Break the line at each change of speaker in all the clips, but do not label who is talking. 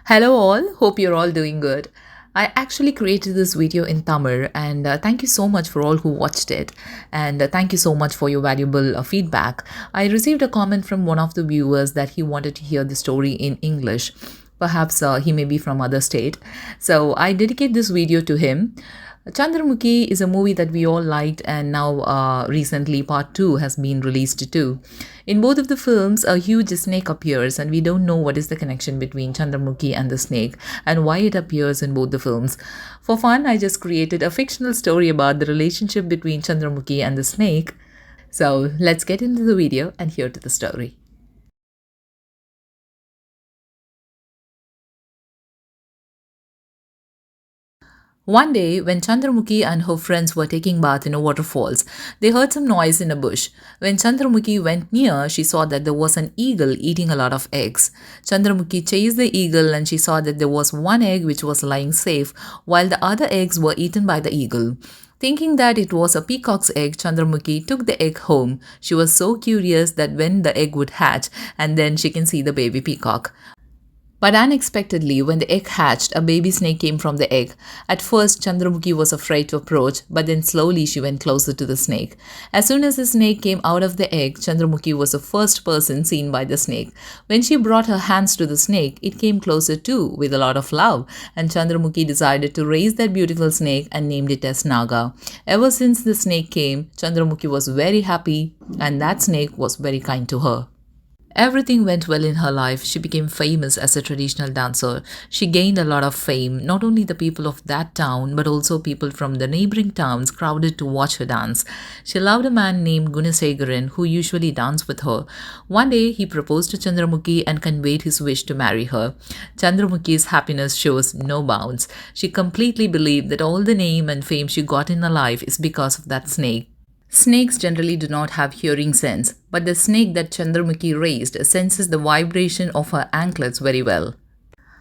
Hello all, hope you're all doing good. I actually created this video in Tamil and thank you so much for all who watched it and thank you so much for your valuable feedback. I received a comment from one of the viewers that he wanted to hear the story in English. Perhaps he may be from other state. So I dedicate this video to him. Chandramukhi is a movie that we all liked, and now recently part 2 has been released too. In both of the films, a huge snake appears, and we don't know what is the connection between Chandramukhi and the snake and why it appears in both the films. For fun, I just created a fictional story about the relationship between Chandramukhi and the snake. So let's get into the video and hear to the story. One day, when Chandramukhi and her friends were taking bath in a waterfalls, they heard some noise in a bush. When Chandramukhi went near, she saw that there was an eagle eating a lot of eggs. Chandramukhi chased the eagle and she saw that there was one egg which was lying safe, while the other eggs were eaten by the eagle. Thinking that it was a peacock's egg, Chandramukhi took the egg home. She was so curious that when the egg would hatch, and then she can see the baby peacock. But unexpectedly, when the egg hatched, a baby snake came from the egg. At first, Chandramukhi was afraid to approach, but then slowly she went closer to the snake. As soon as the snake came out of the egg, Chandramukhi was the first person seen by the snake. When she brought her hands to the snake, it came closer too, with a lot of love, and Chandramukhi decided to raise that beautiful snake and named it as Naga. Ever since the snake came, Chandramukhi was very happy, and that snake was very kind to her. Everything went well in her life. She became famous as a traditional dancer. She gained a lot of fame. Not only the people of that town, but also people from the neighboring towns crowded to watch her dance. She loved a man named Gunasegaran who usually danced with her. One day, he proposed to Chandramukhi and conveyed his wish to marry her. Chandramukhi's happiness shows no bounds. She completely believed that all the name and fame she got in her life is because of that snake. Snakes generally do not have hearing sense, but the snake that Chandramukhi raised senses the vibration of her anklets very well.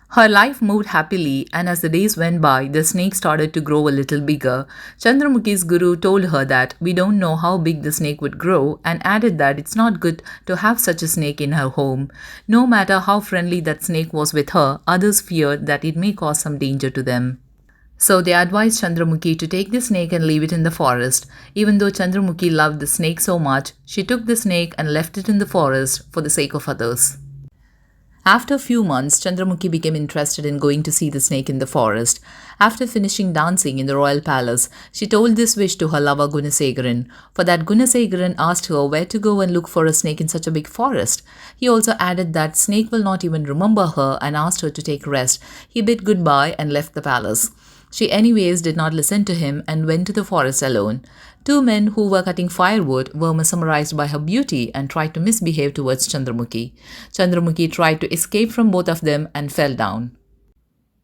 Her life moved happily, and as the days went by, the snake started to grow a little bigger. Chandramukhi's guru told her that we don't know how big the snake would grow and added that it's not good to have such a snake in her home. No matter how friendly that snake was with her, others feared that it may cause some danger to them. So they advised Chandramukhi to take the snake and leave it in the forest. Even though Chandramukhi loved the snake so much, she took the snake and left it in the forest for the sake of others. After a few months, Chandramukhi became interested in going to see the snake in the forest. After finishing dancing in the royal palace, she told this wish to her lover Gunasegaran. For that, Gunasegaran asked her where to go and look for a snake in such a big forest. He also added that snake will not even remember her and asked her to take rest. He bid goodbye and left the palace. She anyways did not listen to him and went to the forest alone. Two men who were cutting firewood were mesmerized by her beauty and tried to misbehave towards Chandramukhi. Chandramukhi tried to escape from both of them and fell down.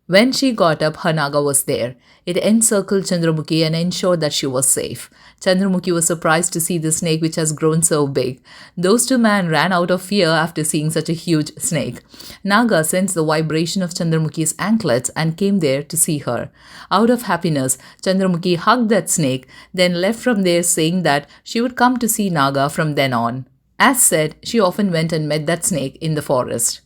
When she got up, her naga was there. It encircled Chandramukhi and ensured that she was safe. Chandramukhi was surprised to see the snake which has grown so big. Those two men ran out of fear after seeing such a huge snake. Naga sensed the vibration of Chandramukhi's anklets and came there to see her. Out of happiness, Chandramukhi hugged that snake, then left from there saying that she would come to see Naga from then on. As said, she often went and met that snake in the forest.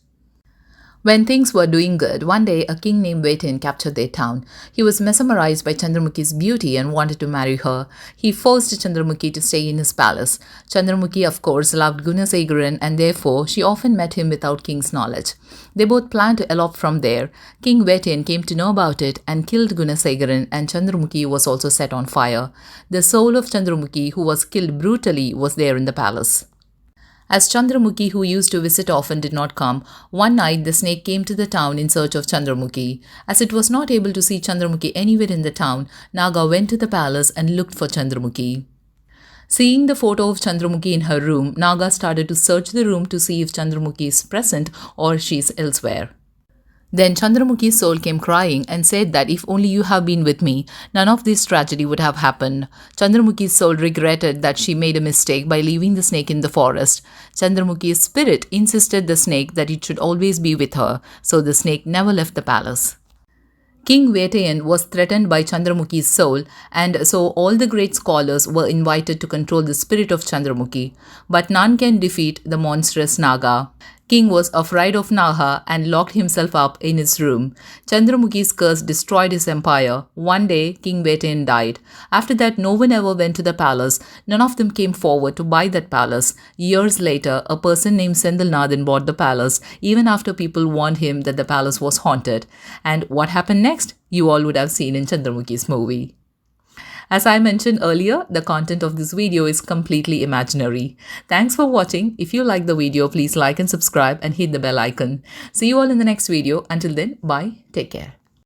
When things were doing good, one day a king named Vetin captured their town. He was mesmerized by Chandramukhi's beauty and wanted to marry her. He forced Chandramukhi to stay in his palace. Chandramukhi, of course, loved Gunasegaran and therefore she often met him without king's knowledge. They both planned to elope from there. King Vetin came to know about it and killed Gunasegaran, and Chandramukhi was also set on fire. The soul of Chandramukhi, who was killed brutally, was there in the palace. As Chandramukhi, who used to visit often, did not come, one night the snake came to the town in search of Chandramukhi. As it was not able to see Chandramukhi anywhere in the town, Naga went to the palace and looked for Chandramukhi. Seeing the photo of Chandramukhi in her room, Naga started to search the room to see if Chandramukhi is present or she is elsewhere. Then Chandramukhi's soul came crying and said that if only you have been with me, none of this tragedy would have happened. Chandramukhi's soul regretted that she made a mistake by leaving the snake in the forest. Chandramukhi's spirit insisted the snake that it should always be with her, so the snake never left the palace. King Vettayan was threatened by Chandramukhi's soul, and so all the great scholars were invited to control the spirit of Chandramukhi. But none can defeat the monstrous Naga. King was afraid of Naga and locked himself up in his room. Chandramukhi's curse destroyed his empire. One day, King Vetain died. After that, no one ever went to the palace. None of them came forward to buy that palace. Years later, a person named Sendilnathan bought the palace, even after people warned him that the palace was haunted. And what happened next? You all would have seen in Chandramukhi's movie. As I mentioned earlier, the content of this video is completely imaginary. Thanks for watching. If you like the video, please like and subscribe and hit the bell icon. See you all in the next video. Until then, bye. Take care.